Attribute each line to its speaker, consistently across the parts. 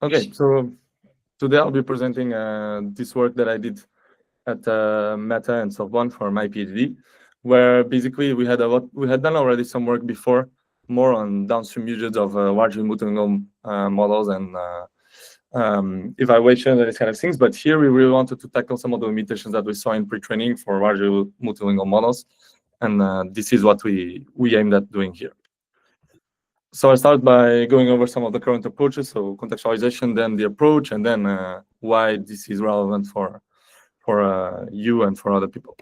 Speaker 1: Okay, so today I'll be presenting this work that I did at Meta and Sorbonne for my PhD, where basically we had done already some work before, more on downstream usage of largely multilingual models and evaluation and these kind of things. But here we really wanted to tackle some of the limitations that we saw in pre-training for largely multilingual models, and this is what we aimed at doing here. So I start by going over some of the current approaches, so contextualization, then the approach, and then why this is relevant for you and for other people.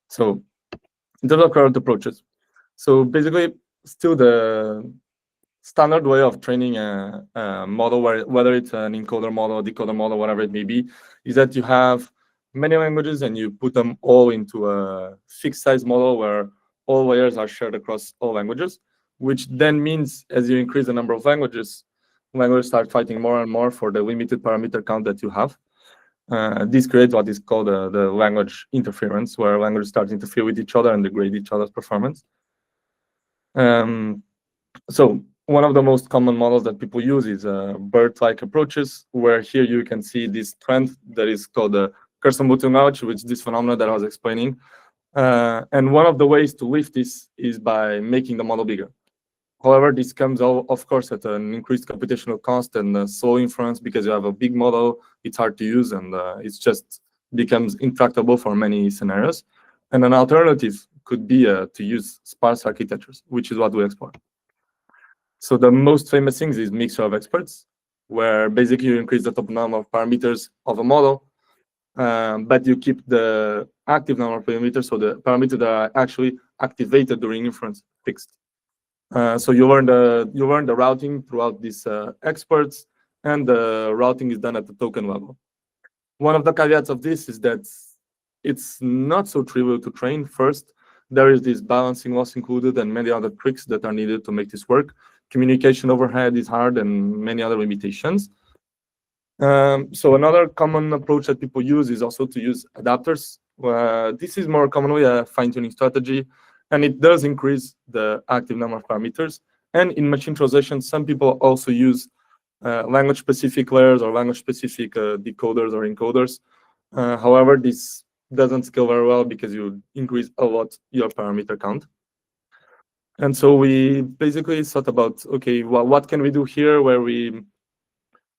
Speaker 1: So in terms of current approaches, so basically still the standard way of training a model, whether it's an encoder model, decoder model, whatever it may be, is that you have many languages and you put them all into a fixed size model where all layers are shared across all languages, which then means as you increase the number of languages start fighting more and more for the limited parameter count that you have. This creates what is called the language interference, where languages start to interfere with each other and degrade each other's performance. So one of the most common models that people use is BERT-like approaches, where here you can see this trend that is called the cursor multilinguality, which is this phenomenon that I was explaining. And one of the ways to lift this is by making the model bigger. However, this comes, of course, at an increased computational cost and slow inference because you have a big model, it's hard to use, and it just becomes intractable for many scenarios. And an alternative could be to use sparse architectures, which is what we explore. So the most famous thing is mixture of experts, where basically you increase the total number of parameters of a model, but you keep the active number of parameters, so the parameters that are actually activated during inference fixed. So you learn the routing throughout these experts, and the routing is done at the token level. One of the caveats of this is that it's not so trivial to train. First, there is this balancing loss included and many other tricks that are needed to make this work. Communication overhead is hard and many other limitations. So another common approach that people use is also to use adapters. This is more commonly a fine-tuning strategy, and it does increase the active number of parameters. And in machine translation, some people also use language-specific layers or language-specific decoders or encoders. However, this doesn't scale very well because you increase a lot your parameter count. And so we basically thought about, okay, well, what can we do here where we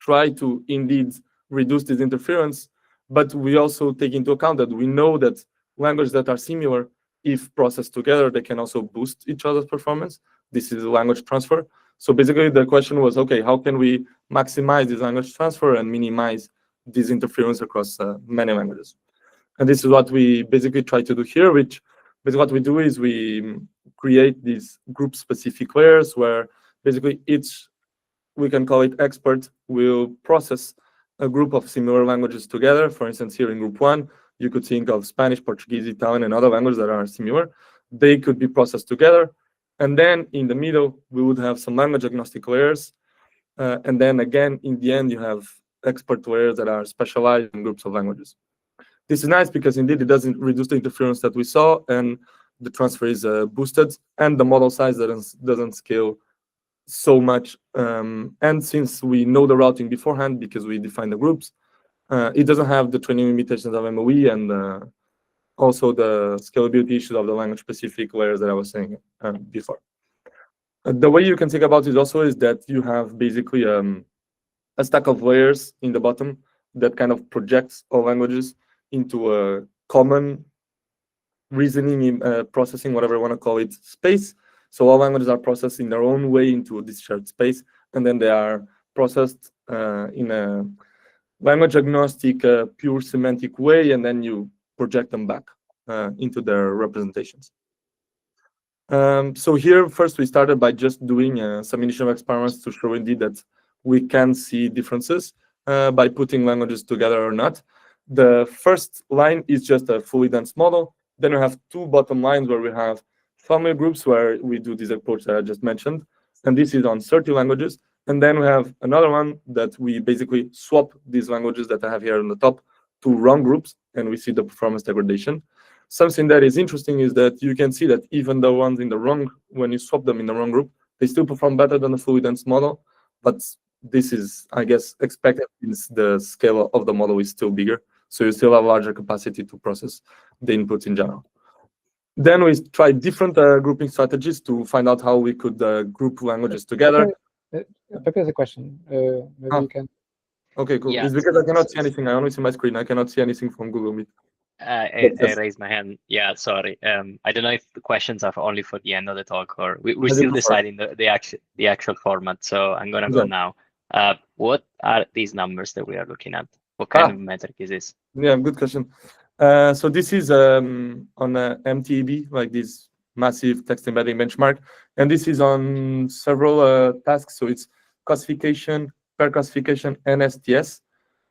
Speaker 1: try to indeed reduce this interference, but we also take into account that we know that languages that are similar, if processed together, they can also boost each other's performance. This is language transfer. So basically the question was, okay, how can we maximize this language transfer and minimize this interference across many languages? And this is what we basically try to do here, which basically what we do is we create these group-specific layers where basically each, we can call it expert, will process a group of similar languages together. For instance, here in group 1, you could think of Spanish, Portuguese, Italian, and other languages that are similar. They could be processed together. And then in the middle, we would have some language agnostic layers. And then again, in the end, you have expert layers that are specialized in groups of languages. This is nice because indeed it doesn't reduce the interference that we saw, and the transfer is boosted, and the model size doesn't scale so much. And since we know the routing beforehand because we define the groups, it doesn't have the training limitations of MOE and also the scalability issues of the language-specific layers that I was saying before. The way you can think about it also is that you have basically a stack of layers in the bottom that kind of projects all languages into a common reasoning, processing, whatever you want to call it, space. So all languages are processed in their own way into this shared space, and then they are processed in a language agnostic, pure semantic way, and then you project them back into their representations. So here, first, we started by just doing some initial experiments to show indeed that we can see differences by putting languages together or not. The first line is just a fully dense model. Then we have two bottom lines where we have family groups where we do this approach that I just mentioned. And this is on 30 languages. And then we have another one that we basically swap these languages that I have here on the top to wrong groups, and we see the performance degradation. Something that is interesting is that you can see that even the ones in the wrong, when you swap them in the wrong group, they still perform better than the fully dense model. But this is, I guess, expected since the scale of the model is still bigger. So you still have larger capacity to process the inputs in general. Then we tried different grouping strategies to find out how we could group languages together.
Speaker 2: Pepe has a question. Maybe you can.
Speaker 1: Okay, cool.
Speaker 3: Yeah,
Speaker 1: It's because I cannot see anything. I only see my screen. I cannot see anything from Google Meet.
Speaker 3: I raised my hand. Yeah, sorry. I don't know if the questions are only for the end of the talk or we're still deciding the actual format. So I'm gonna go now. What are these numbers that we are looking at? What kind of metric is this?
Speaker 1: Yeah, good question. So this is on MTEB, like this massive text embedding benchmark, and this is on several tasks. So it's classification, pair classification, and STS,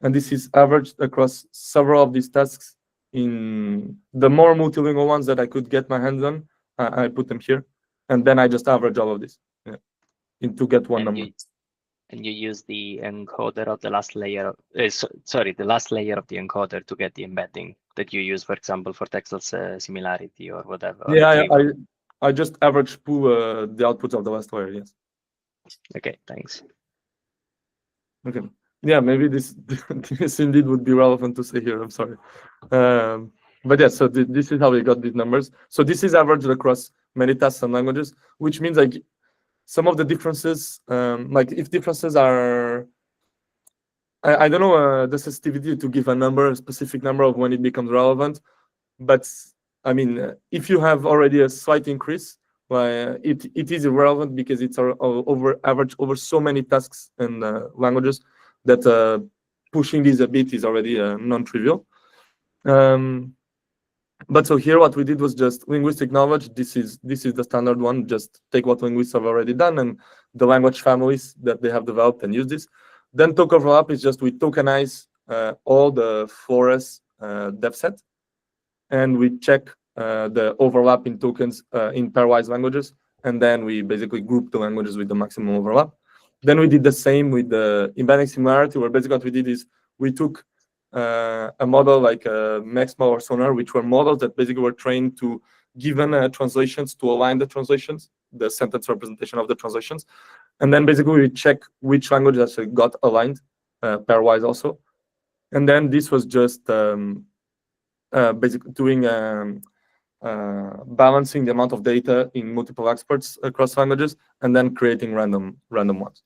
Speaker 1: and this is averaged across several of these tasks. In the more multilingual ones that I could get my hands on, I put them here, and then I just average all of this to get one number.
Speaker 3: And you use the encoder of the last layer, sorry, the last layer of the encoder to get the embedding that you use, for example, for textile similarity or whatever.
Speaker 1: Yeah, I just average pull the outputs of the last layer, yes.
Speaker 3: Okay, thanks.
Speaker 1: Okay. Yeah, maybe this indeed would be relevant to say here. I'm sorry. But yeah, so this is how we got these numbers. So this is averaged across many tasks and languages, which means like some of the differences, like if differences are, I don't know the sensitivity to give a specific number of when it becomes relevant, but I mean, if you have already a slight increase, it is irrelevant because it's average over so many tasks and languages that pushing this a bit is already non-trivial. But so here what we did was just linguistic knowledge. This is the standard one. Just take what linguists have already done and the language families that they have developed and use this. Then token overlap is just we tokenize all the Flores dev set, and we check the overlap in tokens in pairwise languages, and then we basically group the languages with the maximum overlap. Then we did the same with the embedding similarity, where basically what we did is we took a model like Maxmal or Sonar, which were models that basically were trained to given translations to align the translations, the sentence representation of the translations. And then basically we check which language actually got aligned pairwise also. And then this was just basically doing balancing the amount of data in multiple experts across languages and then creating random ones.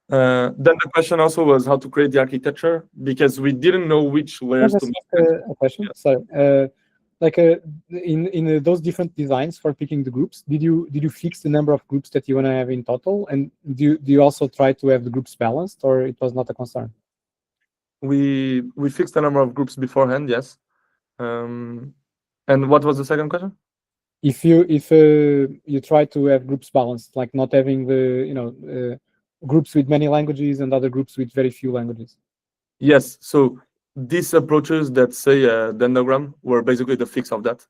Speaker 1: Then the question also was how to create the architecture, because we didn't know which layers to make.
Speaker 2: A question. Yeah. So, like in those different designs for picking the groups, did you fix the number of groups that you want to have in total, and do you also try to have the groups balanced, or it was not a concern?
Speaker 1: We fixed the number of groups beforehand, yes. And what was the second question?
Speaker 2: If you try to have groups balanced, like not having the groups with many languages and other groups with very few languages.
Speaker 1: Yes. So these approaches that say dendrogram were basically the fix of that.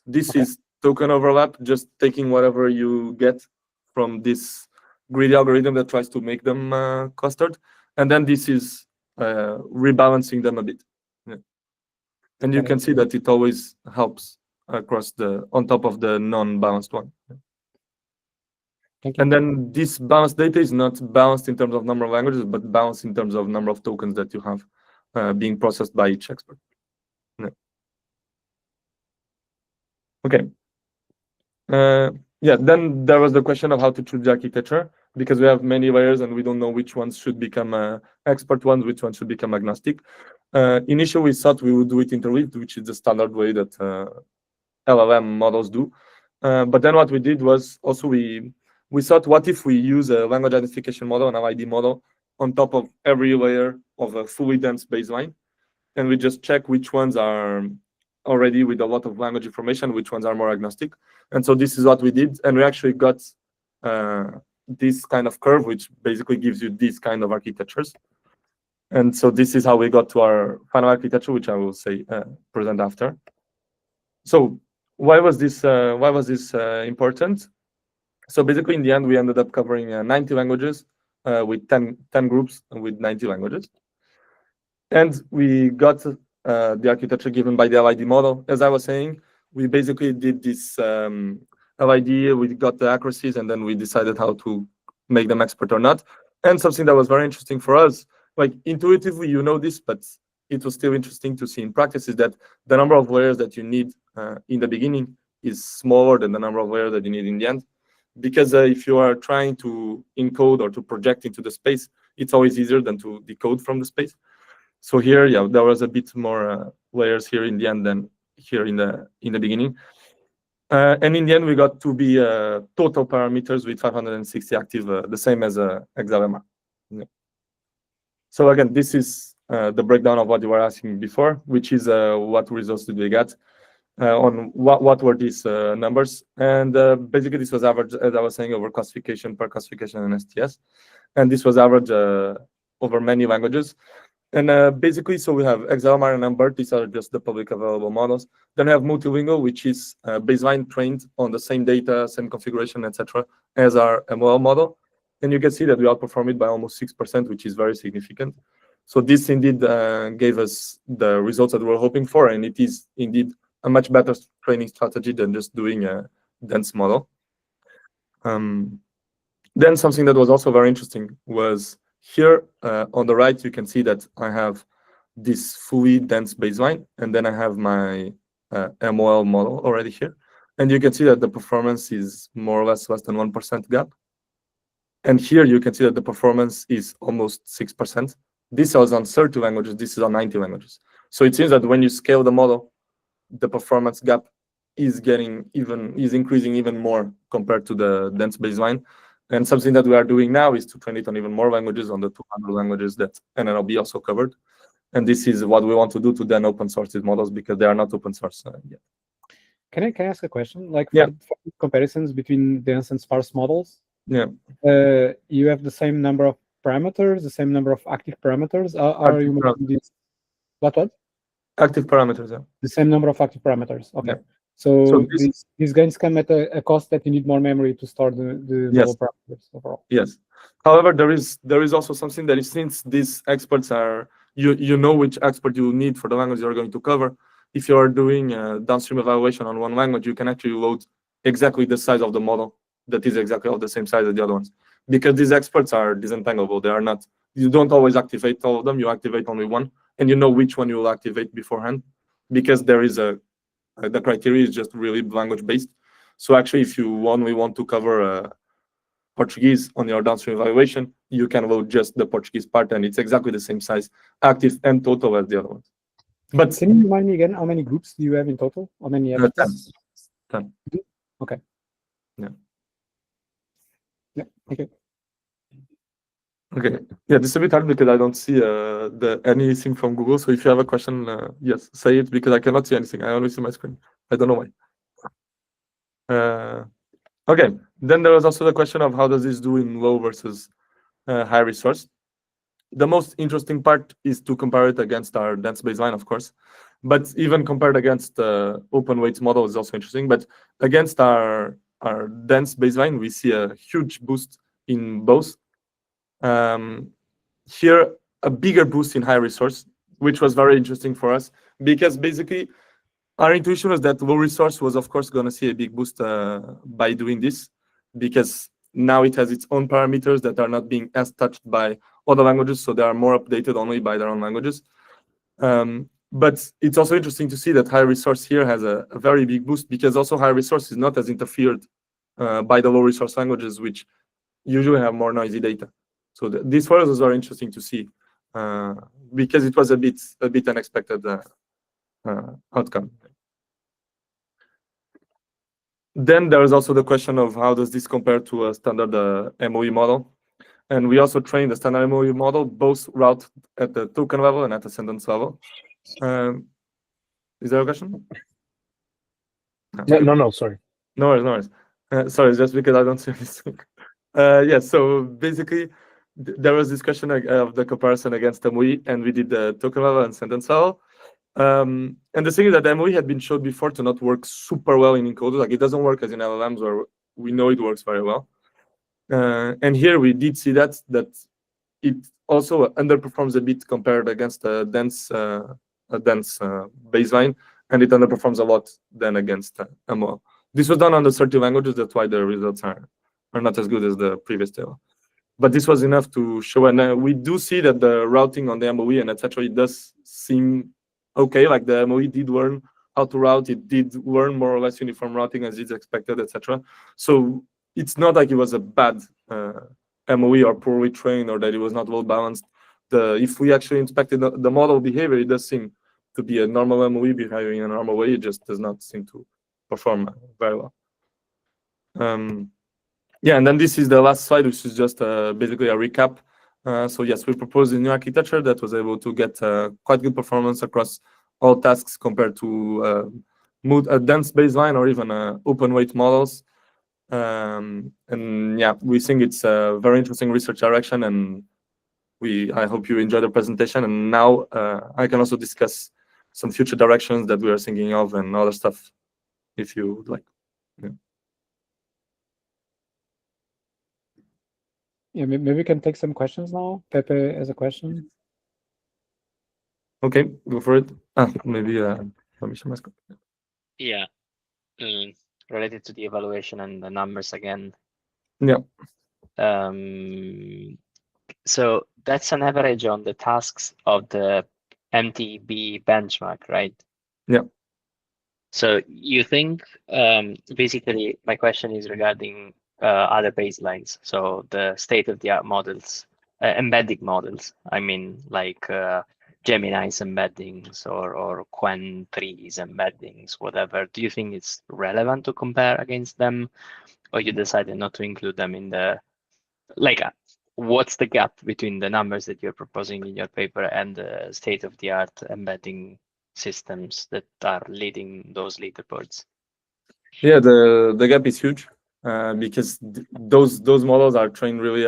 Speaker 1: This is token overlap, just taking whatever you get from this greedy algorithm that tries to make them clustered, and then this is rebalancing them a bit. Yeah. And you can see that it always helps across on top of the non-balanced one. And then this balanced data is not balanced in terms of number of languages, but balanced in terms of number of tokens that you have being processed by each expert. Yeah. Okay. Yeah, then there was the question of how to choose the architecture, because we have many layers and we don't know which ones should become expert ones, which ones should become agnostic. Initially, we thought we would do it interleaved, which is the standard way that LLM models do. But then what we did was also we thought, what if we use a language identification model, an LID model, on top of every layer of a fully dense baseline, and we just check which ones are already with a lot of language information, which ones are more agnostic. And so this is what we did, and we actually got this kind of curve, which basically gives you these kind of architectures. And so this is how we got to our final architecture, which I will say present after. So why was this important? So basically, in the end, we ended up covering 90 languages with 10 groups with 90 languages. And we got the architecture given by the LID model. As I was saying, we basically did this LID, we got the accuracies, and then we decided how to make them expert or not. And something that was very interesting for us, like intuitively you know this, but it was still interesting to see in practice, is that the number of layers that you need in the beginning is smaller than the number of layers that you need in the end. Because if you are trying to encode or to project into the space, it's always easier than to decode from the space. So here, yeah, there was a bit more layers here in the end than here in the beginning. And in the end, we got to be total parameters with 560 active, the same as Hexalemma. Yeah. So again, this is the breakdown of what you were asking before, which is what results did we get on what were these numbers. And basically, this was average, as I was saying, over classification, per classification, and STS. And this was average over many languages. And basically, so we have Hexalemma and BERT. These are just the public available models. Then we have Multilingual, which is baseline trained on the same data, same configuration, etc., as our MOL model. And you can see that we outperform it by almost 6%, which is very significant. So this indeed gave us the results that we were hoping for, and it is indeed a much better training strategy than just doing a dense model. Then something that was also very interesting was here on the right, you can see that I have this fully dense baseline, and then I have my MOL model already here. And you can see that the performance is more or less less than 1% gap. And here you can see that the performance is almost 6%. This was on 30 languages, this is on 90 languages. So it seems that when you scale the model, the performance gap is increasing even more compared to the dense baseline. And something that we are doing now is to train it on even more languages, on the 200 languages that NLB also covered. And this is what we want to do to then open source these models, because they are not open source yet.
Speaker 2: Can I ask a question? Like
Speaker 1: Yeah.
Speaker 2: for comparisons between dense and sparse models,
Speaker 1: Yeah.
Speaker 2: You have the same number of parameters, the same number of active parameters. Are you making this? What?
Speaker 1: Active parameters, yeah.
Speaker 2: The same number of active parameters. Okay.
Speaker 1: Yeah.
Speaker 2: So
Speaker 1: So
Speaker 2: these gains come at a cost that you need more memory to store the
Speaker 1: Yes.
Speaker 2: model parameters overall.
Speaker 1: Yes. However, there is also something that is, since these experts are, you know which expert you need for the language you're going to cover. If you are doing downstream evaluation on one language, you can actually load exactly the size of the model that is exactly of the same size as the other ones. Because these experts are disentangleable. They are not, you don't always activate all of them, you activate only one, and you know which one you will activate beforehand, because there is the criteria is just really language based. So actually, if you only want to cover Portuguese on your downstream evaluation, you can load just the Portuguese part, and it's exactly the same size, active and total, as the other ones. But
Speaker 2: can you remind me again how many groups do you have in total? How many?
Speaker 1: 10.
Speaker 2: Okay.
Speaker 1: Yeah.
Speaker 2: Yeah. Okay.
Speaker 1: Okay. Yeah, this is a bit hard because I don't see anything from Google. So if you have a question, yes, say it, because I cannot see anything. I only see my screen. I don't know why. Okay. Then there was also the question of how does this do in low versus high resource. The most interesting part is to compare it against our dense baseline, of course. But even compared against the open weights model is also interesting. But against our dense baseline, we see a huge boost in both. Here, a bigger boost in high resource, which was very interesting for us, because basically our intuition was that low resource was, of course, going to see a big boost by doing this, because now it has its own parameters that are not being as touched by other languages, so they are more updated only by their own languages. But it's also interesting to see that high resource here has a very big boost, because also high resource is not as interfered by the low resource languages, which usually have more noisy data. So this for us was very interesting to see, because it was a bit unexpected outcome. Then there is also the question of how does this compare to a standard MOE model. And we also trained the standard MOE model, both route at the token level and at the sentence level. Is there a question?
Speaker 4: No, sorry.
Speaker 1: No worries. Sorry, just because I don't see anything. Yeah, so basically, there was this question of the comparison against MOE, and we did the token level and sentence level. And the thing is that MOE had been showed before to not work super well in encoders. Like, it doesn't work as in LLMs, where we know it works very well. And here we did see that it also underperforms a bit compared against a dense baseline, and it underperforms a lot then against MOL. This was done on the 30 languages. That's why the results are not as good as the previous table. but this was enough to show. And we do see that the routing on the MOE and etc. It does seem okay. Like the MOE did learn how to route. It did learn more or less uniform routing as is expected, etc. So it's not like it was a bad MOE or poorly trained or that it was not well balanced. If we actually inspected the model behavior, it does seem to be a normal MOE behaving in a normal way. It just does not seem to perform very well. Yeah, and then this is the last slide, which is just basically a recap. So yes, we proposed a new architecture that was able to get quite good performance across all tasks compared to dense baseline or even open weight models. And yeah, we think it's a very interesting research direction, and I hope you enjoy the presentation. And now I can also discuss some future directions that we are thinking of and other stuff, if you would like.
Speaker 2: Yeah, maybe we can take some questions now. Pepe has a question.
Speaker 1: Okay, go for it. Maybe let me share my screen.
Speaker 3: Yeah, related to the evaluation and the numbers again.
Speaker 1: Yeah.
Speaker 3: So that's an average on the tasks of the MTB benchmark, right?
Speaker 1: Yeah.
Speaker 3: So you think, basically, my question is regarding other baselines. So the state-of-the-art models, embedding models. I mean, like Gemini's embeddings or Qwen 3's embeddings, whatever. Do you think it's relevant to compare against them, or you decided not to include them in the, like, what's the gap between the numbers that you're proposing in your paper and the state-of-the-art embedding systems that are leading those leaderboards?
Speaker 1: Yeah, the gap is huge because those models are trained really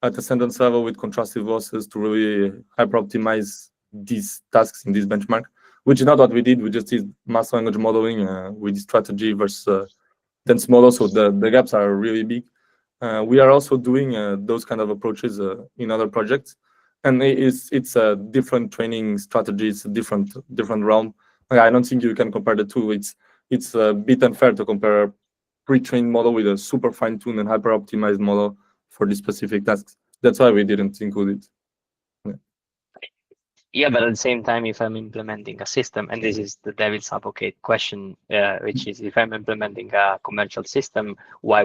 Speaker 1: at the sentence level with contrastive losses to really hyper optimize these tasks in this benchmark, which is not what we did. We just did mass language modeling with strategy versus dense models, so the gaps are really big. We are also doing those kind of approaches in other projects, and it's a different training strategy. It's a different realm. I don't think you can compare the two. It's a bit unfair to compare a pre-trained model with a super fine-tuned and hyper-optimized model for these specific tasks. That's why we didn't include it.
Speaker 3: Yeah, but at the same time, if I'm implementing a system, and this is the devil's advocate question, which is, if I'm implementing a commercial system, why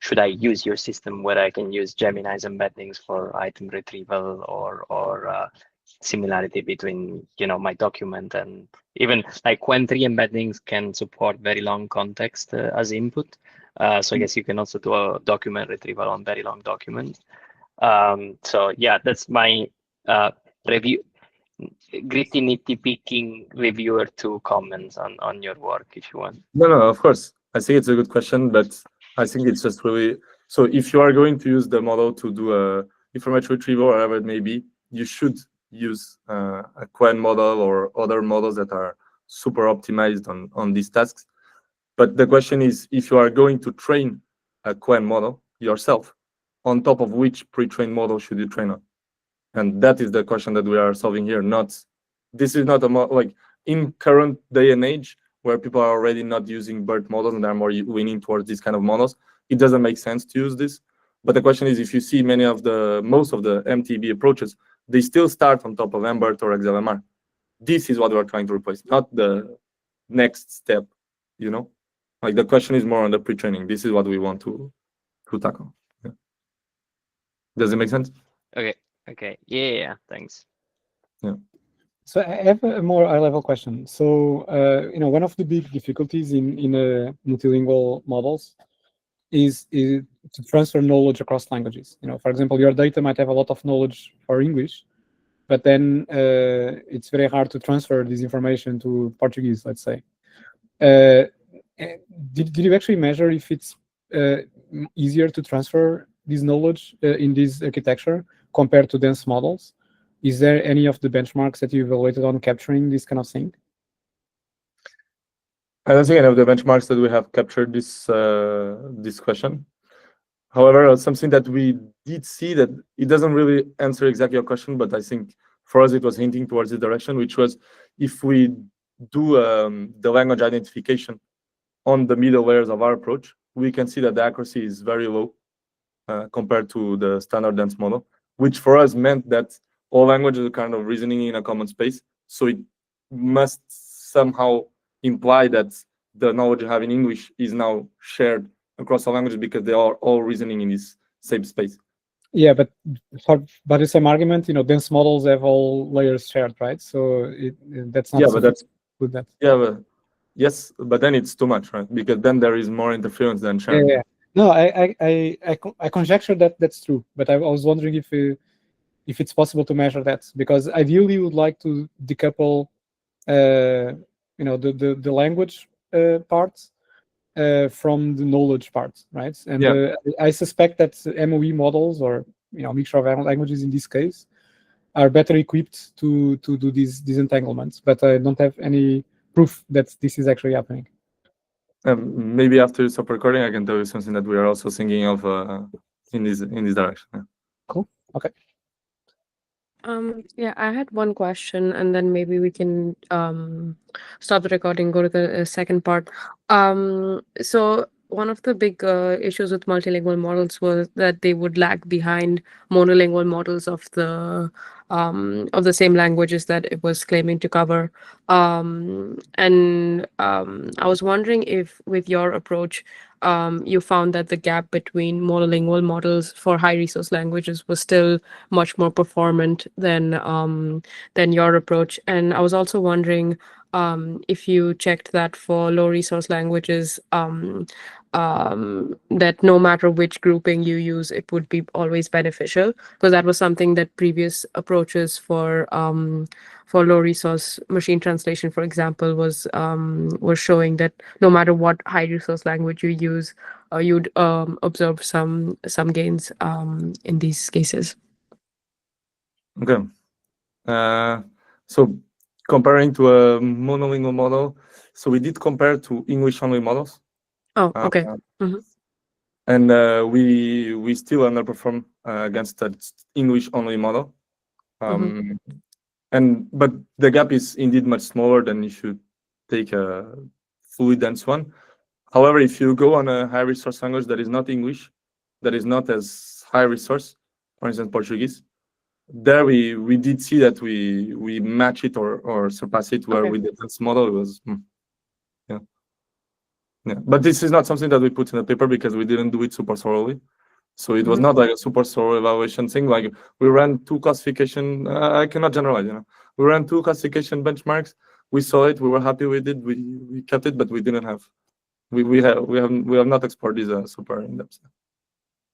Speaker 3: should I use your system where I can use Gemini's embeddings for item retrieval or similarity between, my document, and even like Qwen 3 embeddings can support very long context as input. So I guess you can also do a document retrieval on very long documents. So yeah, that's my review, gritty nitty-picking reviewer 2 comments on your work, if you want.
Speaker 1: No, of course. I think it's a good question, but I think it's just really, so if you are going to use the model to do a information retrieval or whatever it may be, you should use a Qwen model or other models that are super optimized on these tasks. But the question is, if you are going to train a Qwen model yourself, on top of which pre-trained model should you train on? And that is the question that we are solving here. This is not like in current day and age where people are already not using BERT models and are more leaning towards these kind of models. It doesn't make sense to use this. But the question is, if you see most of the MTB approaches, they still start on top of MBERT or XLMR. This is what we're trying to replace, not the next step, Like the question is more on the pre-training. This is what we want to tackle. Yeah. Does it make sense?
Speaker 3: Okay. Yeah. Thanks.
Speaker 1: Yeah.
Speaker 2: So I have a more high-level question. So, one of the big difficulties in multilingual models is to transfer knowledge across languages. For example, your data might have a lot of knowledge for English, but then it's very hard to transfer this information to Portuguese, let's say. Did you actually measure if it's easier to transfer this knowledge in this architecture compared to dense models? Is there any of the benchmarks that you evaluated on capturing this kind of thing?
Speaker 1: I don't think any of the benchmarks that we have captured this question. However, something that we did see that it doesn't really answer exactly your question, but I think for us it was hinting towards the direction, which was if we do the language identification on the middle layers of our approach, we can see that the accuracy is very low. compared to the standard dense model, which for us meant that all languages are kind of reasoning in a common space. So it must somehow imply that the knowledge you have in English is now shared across all languages because they are all reasoning in this same space.
Speaker 2: Yeah, but by the same argument, dense models have all layers shared, right? So that's not.
Speaker 1: Yeah, but that's
Speaker 2: with that.
Speaker 1: Yeah, but yes, but then it's too much, right? Because then there is more interference than sharing.
Speaker 2: Yeah. No, I conjecture that that's true, but I was wondering if it's possible to measure that, because ideally we would like to decouple, the language parts from the knowledge part, right? And
Speaker 1: Yeah.
Speaker 2: I suspect that MOE models, or mixture of languages in this case, are better equipped to do these entanglements, but I don't have any proof that this is actually happening.
Speaker 1: Maybe after you stop recording, I can tell you something that we are also thinking of in this direction. Yeah.
Speaker 2: Cool. Okay.
Speaker 4: Yeah, I had one question, and then maybe we can stop the recording, go to the second part. So one of the big issues with multilingual models was that they would lag behind monolingual models of the same languages that it was claiming to cover. And I was wondering if, with your approach, you found that the gap between monolingual models for high resource languages was still much more performant than your approach. And I was also wondering if you checked that for low resource languages, that no matter which grouping you use, it would be always beneficial, because that was something that previous approaches for low resource machine translation, for example, was showing that no matter what high resource language you use, you'd observe some gains in these cases.
Speaker 1: Okay. So comparing to a monolingual model, so we did compare to English-only models.
Speaker 4: Oh, okay.
Speaker 1: And we still underperform against that English-only model. But the gap is indeed much smaller than if you take a fully dense one. However, if you go on a high resource language that is not English, that is not as high resource, for instance, Portuguese, there we did see that we match it or surpass it, where with the dense model it was yeah. But this is not something that we put in the paper because we didn't do it super thoroughly. So it was not like a super thorough evaluation thing. Like we ran two classification. I cannot generalize. We ran two classification benchmarks. We saw it. We were happy with it. We kept it, but we didn't have. We have not explored this super in depth.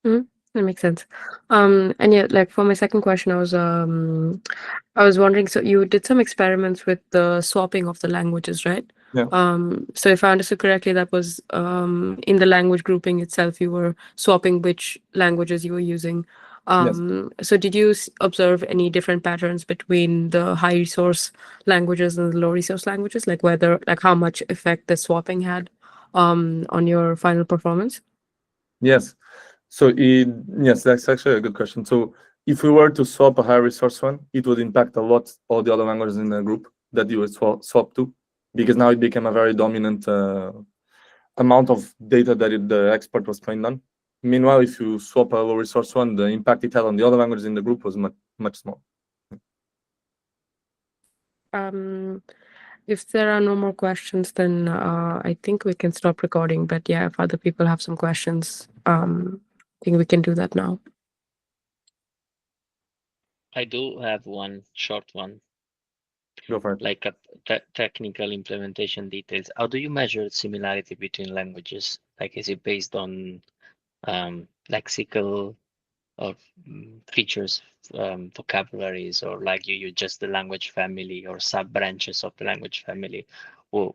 Speaker 4: That makes sense. And yeah, like for my second question, I was wondering, so you did some experiments with the swapping of the languages, right?
Speaker 1: Yeah.
Speaker 4: So if I understood correctly, that was in the language grouping itself, you were swapping which languages you were using.
Speaker 1: Yes.
Speaker 4: So did you observe any different patterns between the high resource languages and the low resource languages, like how much effect the swapping had on your final performance?
Speaker 1: Yes. So yes, that's actually a good question. So if we were to swap a high resource one, it would impact a lot all the other languages in the group that you would swap to, because now it became a very dominant amount of data that the expert was trained on. Meanwhile, if you swap a low resource one, the impact it had on the other languages in the group was much smaller.
Speaker 4: If there are no more questions, then I think we can stop recording. But yeah, if other people have some questions, I think we can do that now.
Speaker 3: I do have one short one.
Speaker 1: Go for it.
Speaker 3: Like a technical implementation details. How do you measure similarity between languages? Like, is it based on lexical or features, vocabularies, or like you use just the language family or sub branches of the language family? Or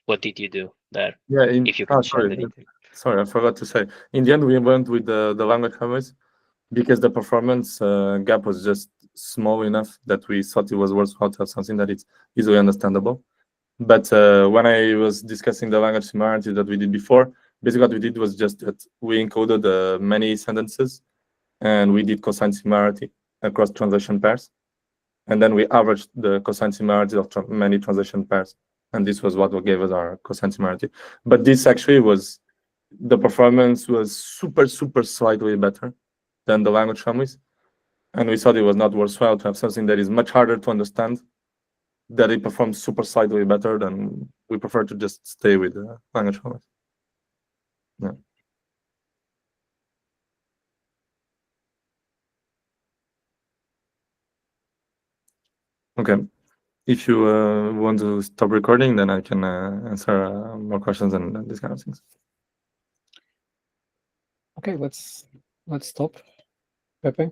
Speaker 3: what did you do there?
Speaker 1: Yeah,
Speaker 3: if you can share the detail.
Speaker 1: Sorry, I forgot to say. In the end, we went with the language families because the performance gap was just small enough that we thought it was worthwhile to have something that is easily understandable. But when I was discussing the language similarity that we did before, basically what we did was just that we encoded many sentences, and we did cosine similarity across translation pairs. And then we averaged the cosine similarity of many translation pairs. And this was what gave us our cosine similarity. But this actually was, the performance was super, super slightly better than the language families. And we thought it was not worthwhile to have something that is much harder to understand, that it performs super slightly better, than we prefer to just stay with the language families. Yeah. Okay. If you want to stop recording, then I can answer more questions and these kind of things.
Speaker 2: Okay, let's stop. Pepe?